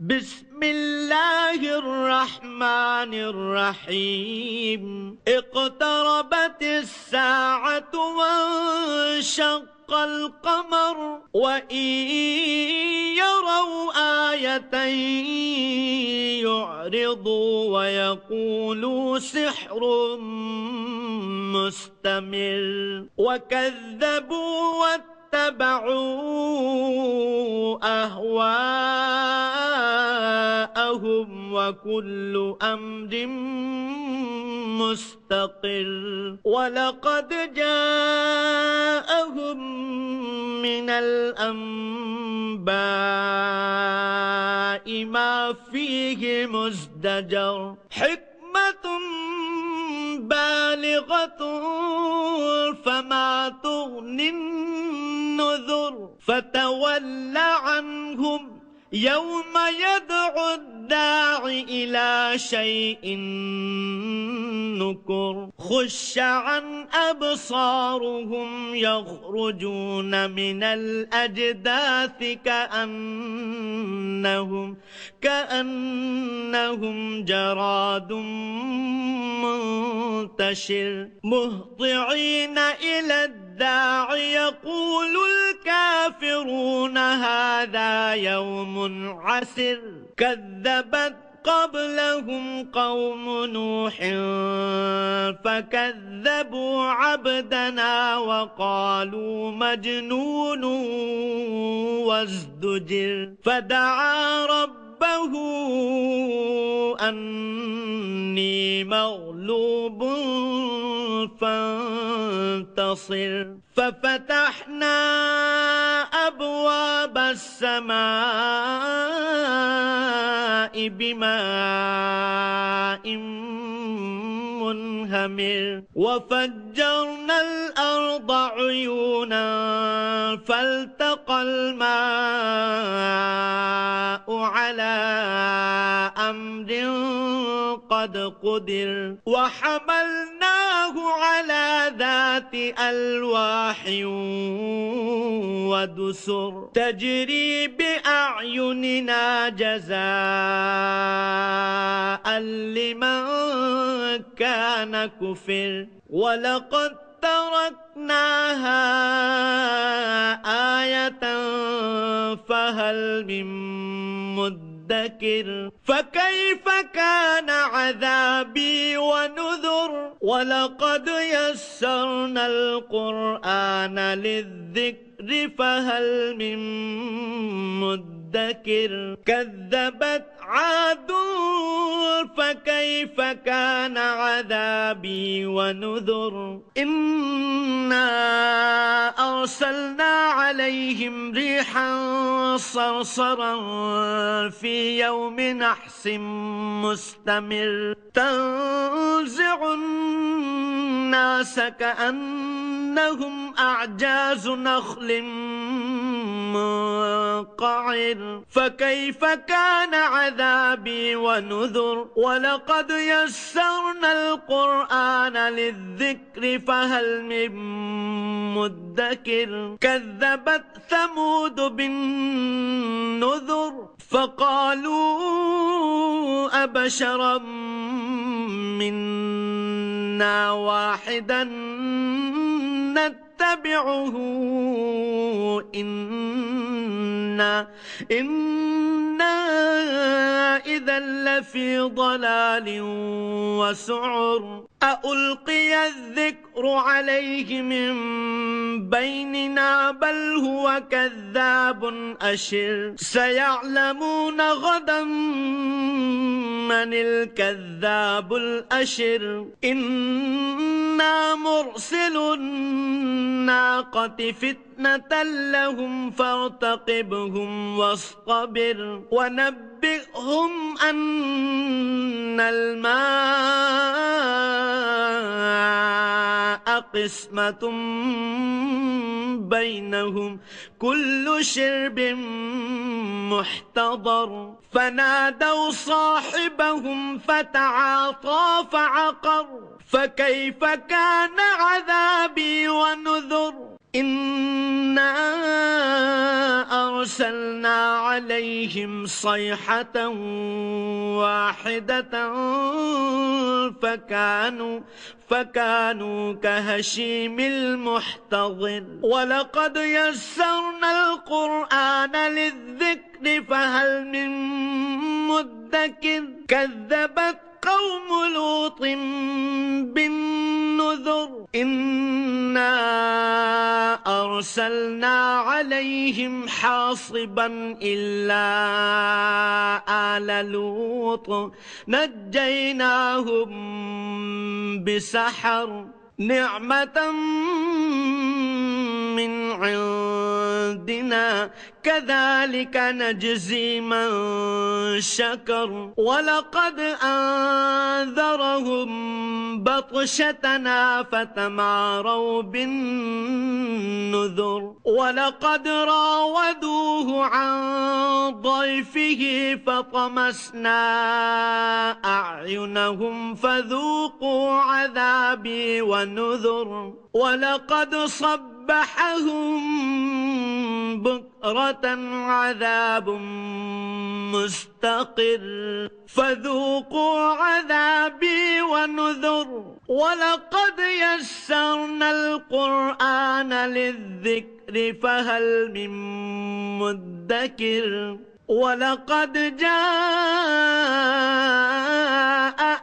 بسم الله الرحمن الرحيم اقتربت الساعة وانشق القمر وإن يروا آية يعرضوا ويقولوا سحر مستمر وكذبوا واتبعوا أهواءهم وكل أمر مستقر ولقد جاءهم من الأنباء ما فيه مزدجر حكمة بالغة فما تغني النذر فتول عنهم يوم يدعو الداعي إلى شيء نكر خش عن أبصارهم يخرجون من الأجداث كأنهم جراد منتشر مهطعين إلى الداعي يقول الكافرون هذا يوم عسر كذبت قبلهم قوم نوح فكذبوا عبدنا وقالوا مجنون وازدجر فدعا ربه أني مغلوب فانتصر ففتحنا أبواب السماء بماء منهمر وفجرنا الأرض عيونا فالتقى الماء على أمر قد قدر وحملناه على ذات ألواح ودسر تجري بأعيننا جزاء لمن كان كفر ولقد تركناها آية فهل من مدكر فكيف كان عذابي ونذر ولقد يسرنا القرآن للذكر فهل من مدكر كذبت عاد فكيف كان عذابي ونذر إنا أرسلنا عليهم ريحا صرصرا في يوم نحس مستمر تنزع الناس كأنهم أعجاز نخل منقعر فكيف كان عذابي ونذر ولقد يسرنا القرآن للذكر فهل من مدكر كذبت ثمود بالنذر فقالوا أبشرا منا واحدا نتبعه إنا إذا لفي ضلال وسعر أألقي الذكر عليه من بيننا بل هو كذاب أشر سيعلمون غدا من الكذاب الأشر إنا مرسل الناقة فتنة لهم فارتقبهم واصطبر ونبئهم أن الماء قسمة بينهم كل شرب محتضر فنادوا صاحبهم فتعاطى فعقر فكيف كان عذابي ونذر إنا أرسلنا عليهم صيحة واحدة فكانوا كهشيم المحتضر ولقد يسرنا القرآن للذكر فهل من مدكر كذبت قوم لوط بالنذر إنا أرسلنا عليهم حاصبا إلا آل لوط نجيناهم بسحر نعمة من عندنا كذلك نجزي من شكر ولقد أنذرهم بطشتنا فتماروا بالنذر ولقد راودوه عن ضيفه فطمسنا أعينهم فذوقوا عذابي ونذر ولقد صبحهم بكرة عذاب مستقر فذوقوا عذابي ونذر ولقد يسرنا القرآن للذكر فهل من مدكر ولقد جاء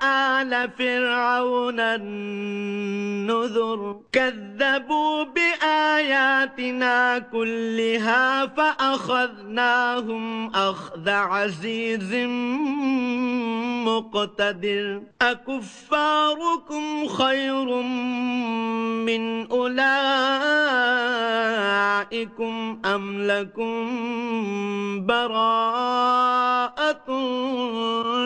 آل فرعون النذر كذبوا بآياتنا كلها فأخذناهم أخذ عزيز مقتدر أكفاركم خير من أولئكم أم لكم براءة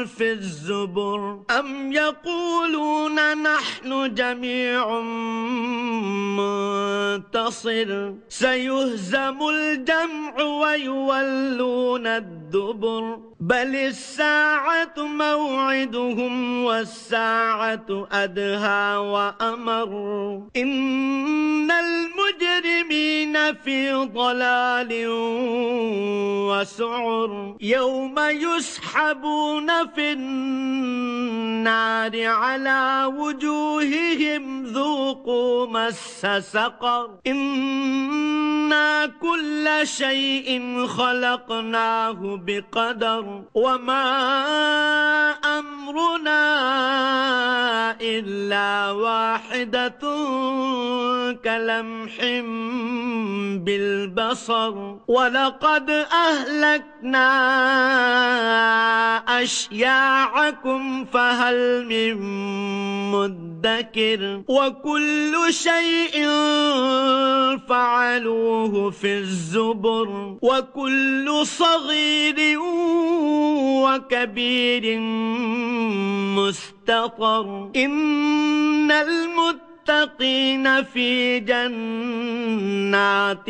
في الزبر أم يقولون نحن جميع منتصر سيهزم الجمع ويولون الدبر بل الساعة موعدهم والساعة أدهى وأمر إن المجرمين في ضلال وسعر يوم يسحبون في النار على وجوههم ذوقوا مس سقر إنا كل شيء خلقناه بقدر وما أمرنا إلا واحدة كلمح بالبصر ولقد أهلكنا أشياعكم فهل من مدكر وكل شيء فعلوه في الزبر وكل صغير وكبير مستطر إن المتقين في جنات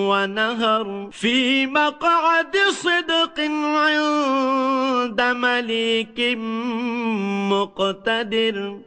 ونهر في مقعد صدق عند مليك مقتدر